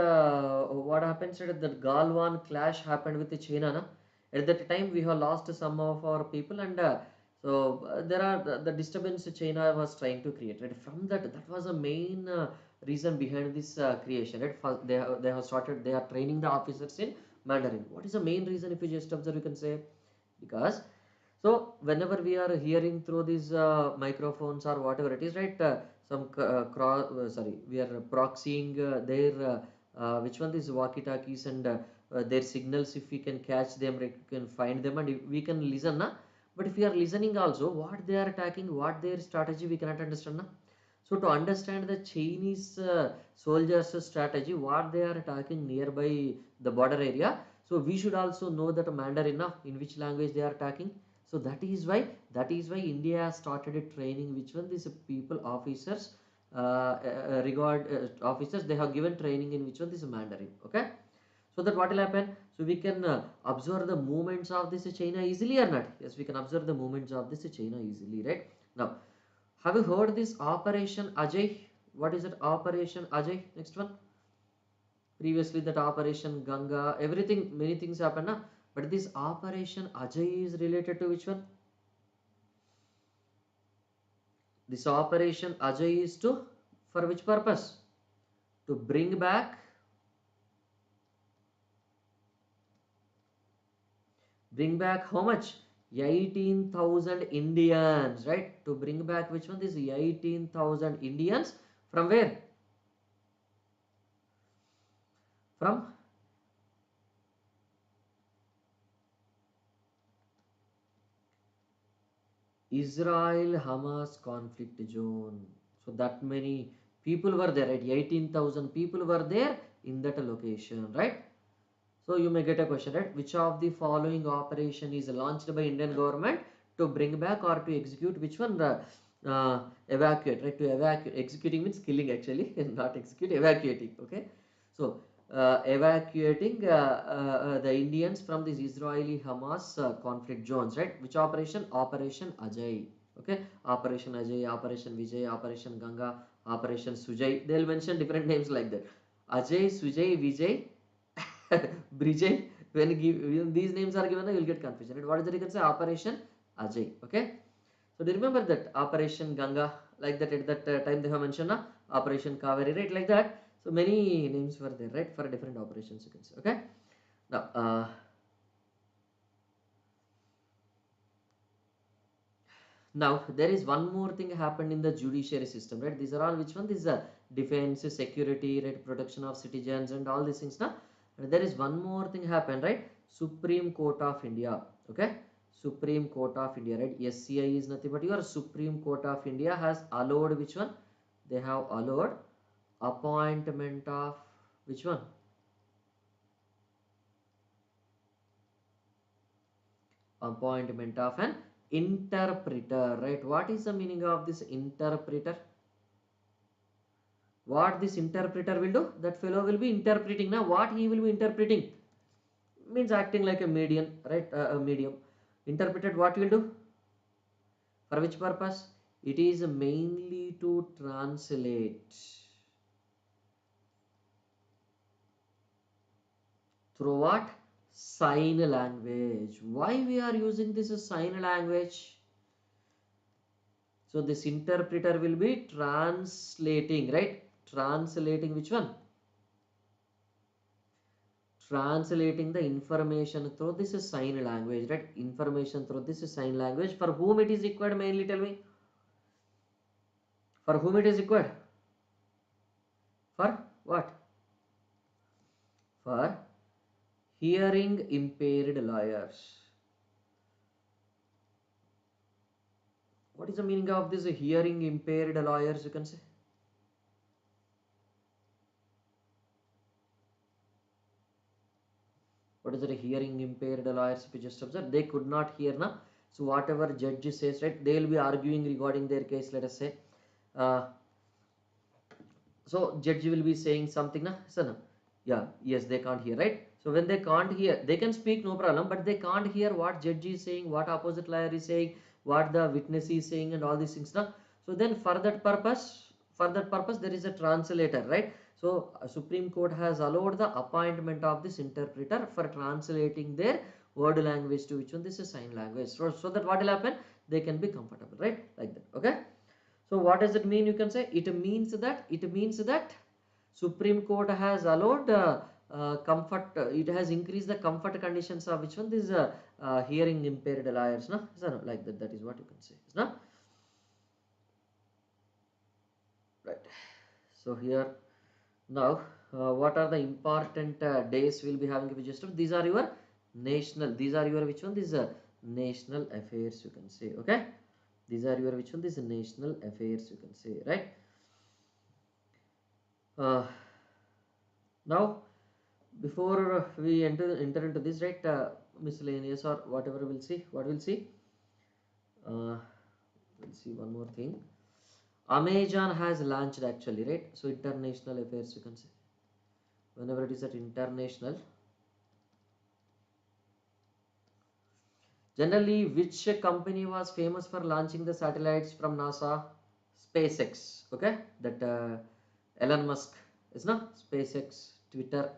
what happens at that Galwan clash happened with the China, na? At that time we have lost some of our people, and there are the disturbance China was trying to create, right? From that was the main reason behind this creation, right? First, they have started, they are training the officers in Mandarin. What is the main reason, if you just observe, you can say? Because so whenever we are hearing through these microphones or whatever it is, right? We are proxying their which one is walkie-talkies and their signals. If we can catch them, we can find them, and we can listen, na? But if we are listening also, what they are attacking, what their strategy, we cannot understand, na? So to understand the Chinese soldiers' strategy, what they are attacking nearby the border area, so we should also know that Mandarin, na, in which language they are attacking. So that is why India has started a training which one these people officers officers, they have given training in which one this Mandarin, okay? So that what will happen? So we can observe the movements of this China easily or not? Yes, we can observe the movements of this China easily, right? Now, have you heard this Operation Ajay? What is it? Operation Ajay. Next one. Previously that Operation Ganga, everything, many things happen, na? But this Operation Ajay is related to which one? This Operation Ajay is to, for which purpose? To bring back how much? 18,000 Indians, right? To bring back which one? This 18,000 Indians from where? from Israel-Hamas conflict zone. So that many people were there, right? 18,000 people were there in that location, right? So you may get a question, right? Which of the following operation is launched by Indian government to bring back or to execute? Which one? Evacuate, right? To evacuate. Executing means killing actually, not execute, evacuating. Okay. So evacuating the Indians from these Israeli-Hamas conflict zones, right? Which operation? Operation Ajay. Okay. Operation Ajay, Operation Vijay, Operation Ganga, Operation Sujay. They'll mention different names like that. Ajay, Sujay, Vijay, Brijay. When these names are given, you will get confusion. Right? What is it? You can say Operation Ajay. Okay. So do you remember that Operation Ganga, like that at that time they have mentioned Operation Kaveri, right? Like that. So many names were there, right? For different operations, you can say. Okay. Now there is one more thing happened in the judiciary system, right? These are all which one? This is defense, security, right? Protection of citizens, and all these things. Now there is one more thing happened, right? Supreme Court of India. Okay. Supreme Court of India, right? SCI is nothing but your Supreme Court of India has allowed which one? They have allowed appointment of which one? Appointment of an interpreter, right? What is the meaning of this interpreter? What this interpreter will do? That fellow will be interpreting. Now what he will be interpreting? Means acting like a medium, right? A medium. Interpreted what will do? For which purpose? It is mainly to translate through what? Sign language. Why we are using this sign language? So this interpreter will be translating, right? Translating which one? Translating the information through this sign language, right? Information through this sign language. For whom it is required mainly? Tell me. For whom it is required? For what? For hearing impaired lawyers. What is the meaning of this hearing impaired lawyers? You can say. What is the hearing impaired lawyers? If you just observe, they could not hear now. So whatever judge says, right, they will be arguing regarding their case. Let us say. So judge will be saying something na, so no, yeah, yes, they can't hear, right? So when they can't hear, they can speak, no problem, but they can't hear what judge is saying, what opposite lawyer is saying, what the witness is saying, and all these things na. So then for that purpose there is a translator, right? So Supreme Court has allowed the appointment of this interpreter for translating their word language to which one? This is sign language. So that what will happen? They can be comfortable, right? Like that. Okay. So what does it mean? You can say it means that Supreme Court has allowed comfort. It has increased the comfort conditions of which one? This hearing impaired lawyers. No, so like that. That is what you can say. No, right. So here now, what are the important days we'll be having? If you just these are your national. These are your which one? These national affairs. You can say. Okay. These are your which one? These national affairs. You can say, right. Uh, Now, before we enter into this, right, miscellaneous or whatever we'll see, what we'll see, we'll see one more thing. Amazon has launched actually, right? So international affairs, you can say. Whenever it is at international, generally, which company was famous for launching the satellites from NASA? SpaceX. Okay, that Elon Musk is not SpaceX, Twitter.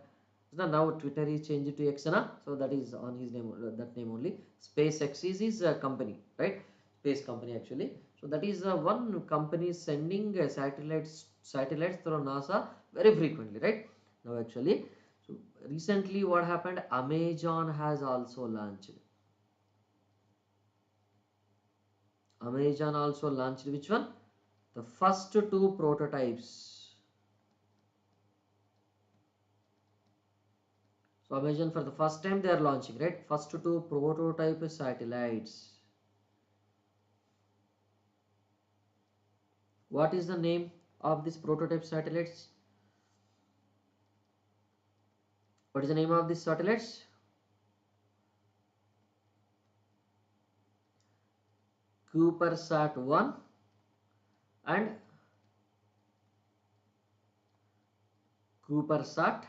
Now Twitter is changed to X, na? So that is on his name, that name only. SpaceX is his company, right? Space company actually. So that is one company sending satellites through NASA very frequently, right? Now actually, so recently what happened? Amazon has also launched. Amazon also launched which one? The first two prototypes. So Amazon for the first time they are launching, right? First two prototype satellites. What is the name of this prototype satellites? What is the name of these satellites? CubeSat 1 and CubeSat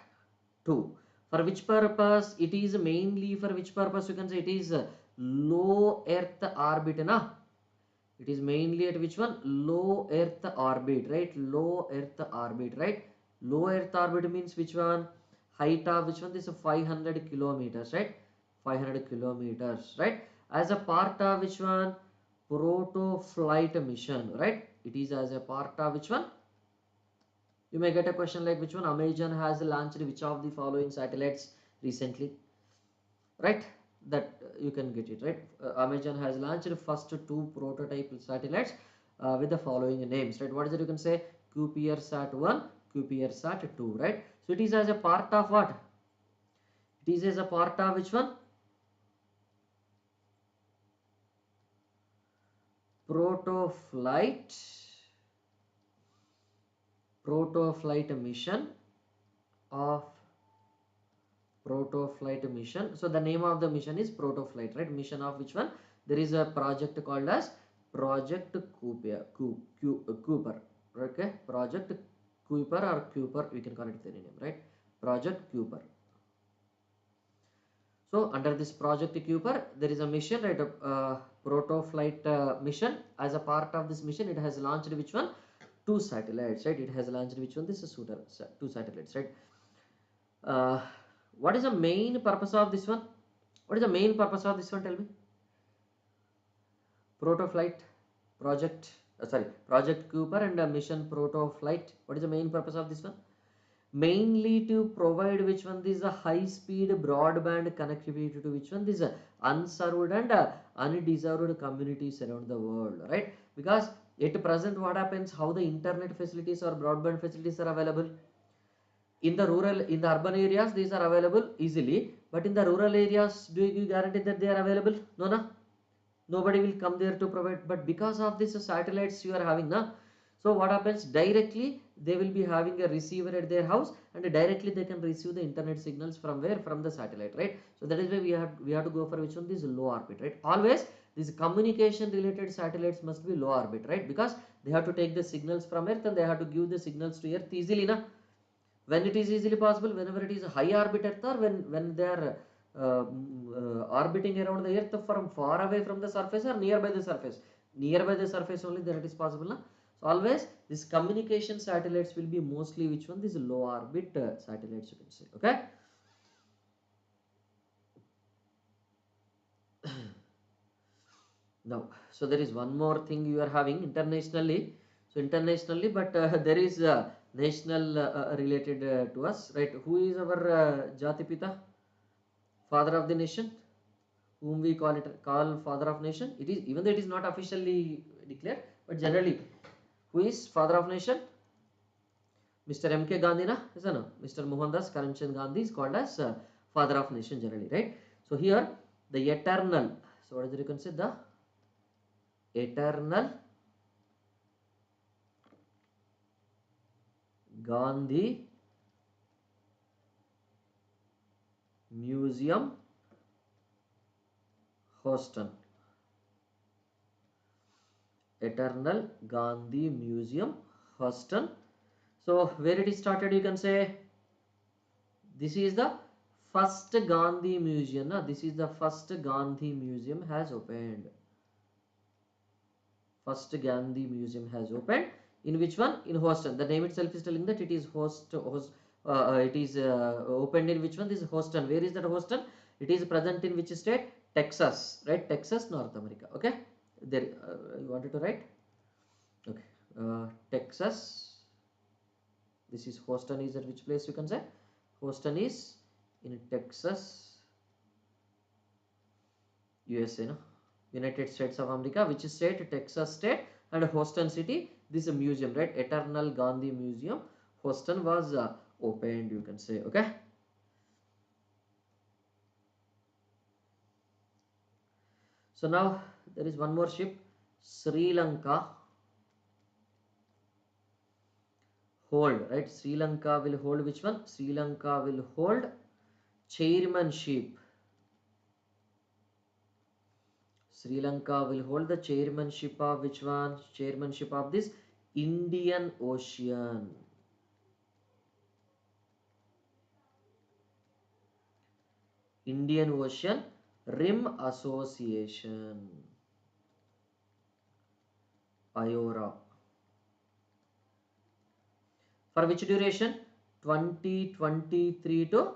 2. For which purpose? It is mainly for which purpose? You can say it is low Earth orbit, na? It is mainly at which one? Low Earth orbit, right? Low Earth orbit, right? Low Earth orbit means which one? Height of which one? This is 500 kilometers, right? 500 kilometers, right? As a part of which one? Proto flight mission, right? It is as a part of which one? You may get a question like which one? Amazon has launched which of the following satellites recently, right? That you can get it, right? Amazon has launched first two prototype satellites with the following names, right? What is it? You can say CubeSat 1, CubeSat 2, right? So it is as a part of what? It is as a part of which one? Proto flight mission of mission. So the name of the mission is proto flight, right? Mission of which one? There is a project called as Project Cooper. Okay, Project Cooper or Cooper, we can call it any name, right? Project Cooper. So under this Project Cooper, there is a mission, right? Proto flight mission. As a part of this mission, it has launched which one? Two satellites, right? It has launched which one? This is two satellites, right? What is the main purpose of this one? What is the main purpose of this one? Tell me. Proto flight project, Project Cooper and mission Proto flight. What is the main purpose of this one? Mainly to provide which one? This is a high speed broadband connectivity to which one? This is unserved and undeserved communities around the world, right? Because at present what happens, how the internet facilities or broadband facilities are available in the urban areas, these are available easily, but in the rural areas, do you guarantee that they are available? No, no, nobody will come there to provide. But because of these satellites you are having, na, so what happens, directly they will be having a receiver at their house and directly they can receive the internet signals from where? From the satellite, right? So that is why we have to go for which one? This low orbit, right? Always these communication related satellites must be low orbit, right? Because they have to take the signals from earth and they have to give the signals to earth easily, na. When it is easily possible, whenever it is a high orbit earth, or when they are orbiting around the earth from far away from the surface or nearby the surface only, then it is possible, na? So always this communication satellites will be mostly which one? This low orbit satellites, you can say. Okay. Now, so there is one more thing you are having internationally. So internationally, but there is national related to us, right? Who is our Jati Pita, father of the nation, whom we call father of nation? It is, even though it is not officially declared, but generally, who is father of nation? Mr. M.K. Gandhi, na? Is no? Mr. Mohandas Karamchand Gandhi is called as father of nation generally, right? So here the eternal. So what is it? You can say the eternal Gandhi Museum, Houston. Eternal Gandhi Museum, Houston. So where it is started, you can say this is the first Gandhi Museum. No? This is the first Gandhi Museum has opened. First Gandhi Museum has opened. In which one? In Houston. The name itself is telling that it is it is opened in which one? This is Houston. Where is that Houston? It is present in which state? Texas, right? Texas, North America. Okay. There, you wanted to write? Okay. Texas. This is Houston. Is at which place, you can say? Houston is in Texas, USA, no? United States of America. Which state? Texas state. And Houston city. This is a museum, right? Eternal Gandhi Museum, Houston was opened, you can say. Okay. So now there is one more ship, Sri Lanka hold, right? Sri Lanka will hold which one? Sri Lanka will hold chairmanship. Sri Lanka will hold the chairmanship of which one? Chairmanship of this Indian Ocean. Indian Ocean Rim Association. IORA. For which duration? 2023 to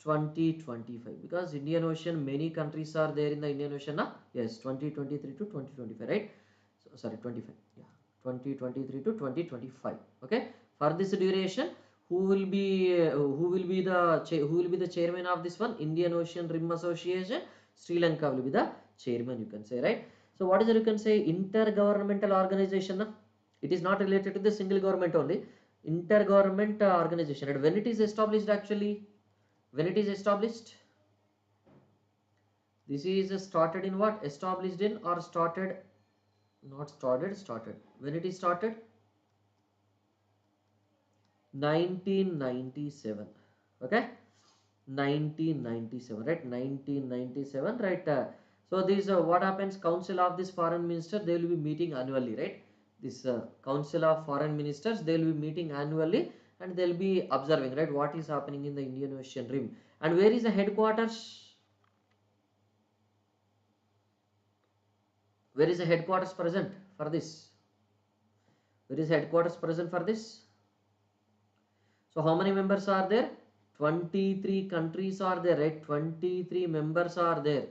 2025. Because Indian Ocean, many countries are there in the Indian Ocean. Na? Yes, 2023 to 2025, right? So, sorry, 25. Yeah, 2023 to 2025. Okay. For this duration, who will be the chairman of this one? Indian Ocean Rim Association. Sri Lanka will be the chairman, you can say, right? So what is it you can say? Intergovernmental organization. Na? It is not related to the single government only. Intergovernment organization. And when it is established actually? When it is established? This is started in what? Established in or started? Not started, started. When it is started? 1997. Okay? 1997, right? 1997, right? So this what happens? Council of this foreign minister, they will be meeting annually, right? This council of foreign ministers, they will be meeting annually and they'll be observing, right, what is happening in the Indian Ocean rim. And where is the headquarters? Where is the headquarters present for this? Where is headquarters present for this? So how many members are there? 23 countries are there, right? 23 members are there.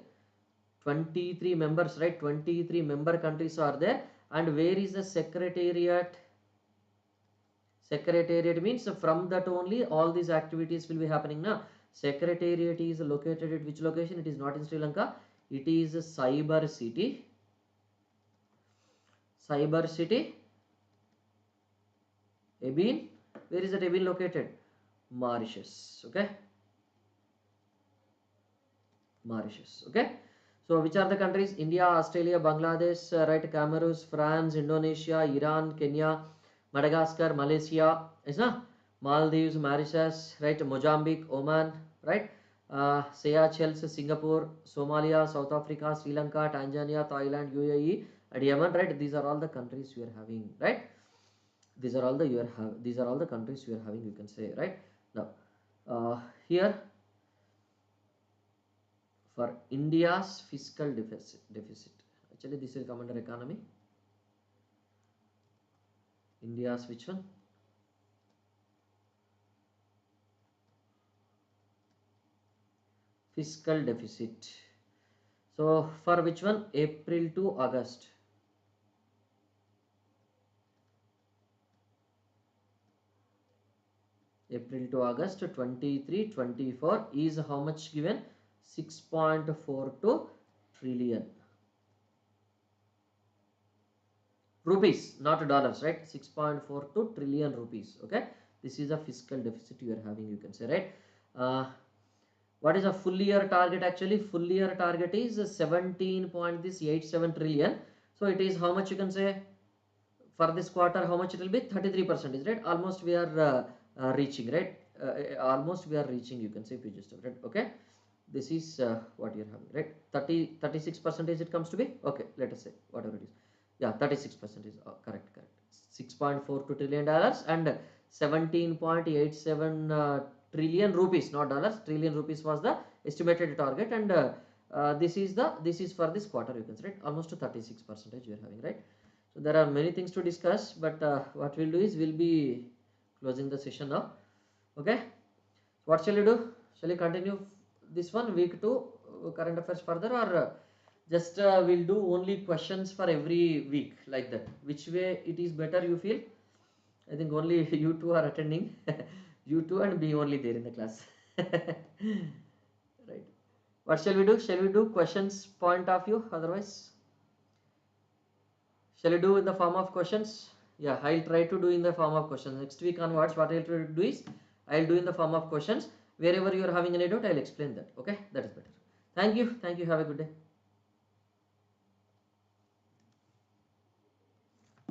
23 members, right? 23 member countries are there. And where is the secretariat? Secretariat means from that only all these activities will be happening now. Secretariat is located at which location? It is not in Sri Lanka. It is Cyber City. Cyber City. Ebin. Where is that Ebin located? Mauritius. Okay. Mauritius. Okay. So which are the countries? India, Australia, Bangladesh, right? Cameroon, France, Indonesia, Iran, Kenya, Madagascar, Malaysia, is na? Maldives, Mauritius, right? Mozambique, Oman, right? Seychelles, Singapore, Somalia, South Africa, Sri Lanka, Tanzania, Thailand, UAE, and Yemen, right? These are all the countries you are having, right? These are all the countries you are having, you can say, right? Now, here for India's fiscal deficit. Actually, this will come under economy. India's which one? Fiscal deficit. So for which one? April to August. April to August 23-24 is how much given? 6.42 trillion rupees, not dollars, right? 6.42 trillion rupees. Okay, this is a fiscal deficit you are having, you can say, right? What is a full year target? Actually, full year target is 17.87 trillion. So it is how much, you can say, for this quarter, how much it will be? 33%, right? Almost we are reaching, right? Almost we are reaching, you can say, if you just, right? Okay, this is what you are having, right? 36% it comes to be. Okay, let us say whatever it is. Yeah, 36% is correct. $6.42 trillion and 17.87 trillion rupees, not dollars. Trillion rupees was the estimated target, and this is for this quarter, you can say, right? Almost 36% you are having, right? So there are many things to discuss, but what we'll do is we'll be closing the session now. Okay, what shall we do? Shall we continue this one week to current affairs further, or just we'll do only questions for every week like that? Which way it is better, you feel? I think only you two are attending. You two and me only there in the class. Right. What shall we do? Shall we do questions point of view? Otherwise, shall we do in the form of questions? Yeah, I'll try to do in the form of questions. Next week onwards, what I'll try to do is, I'll do in the form of questions. Wherever you are having any doubt, I'll explain that. Okay, that is better. Thank you. Have a good day.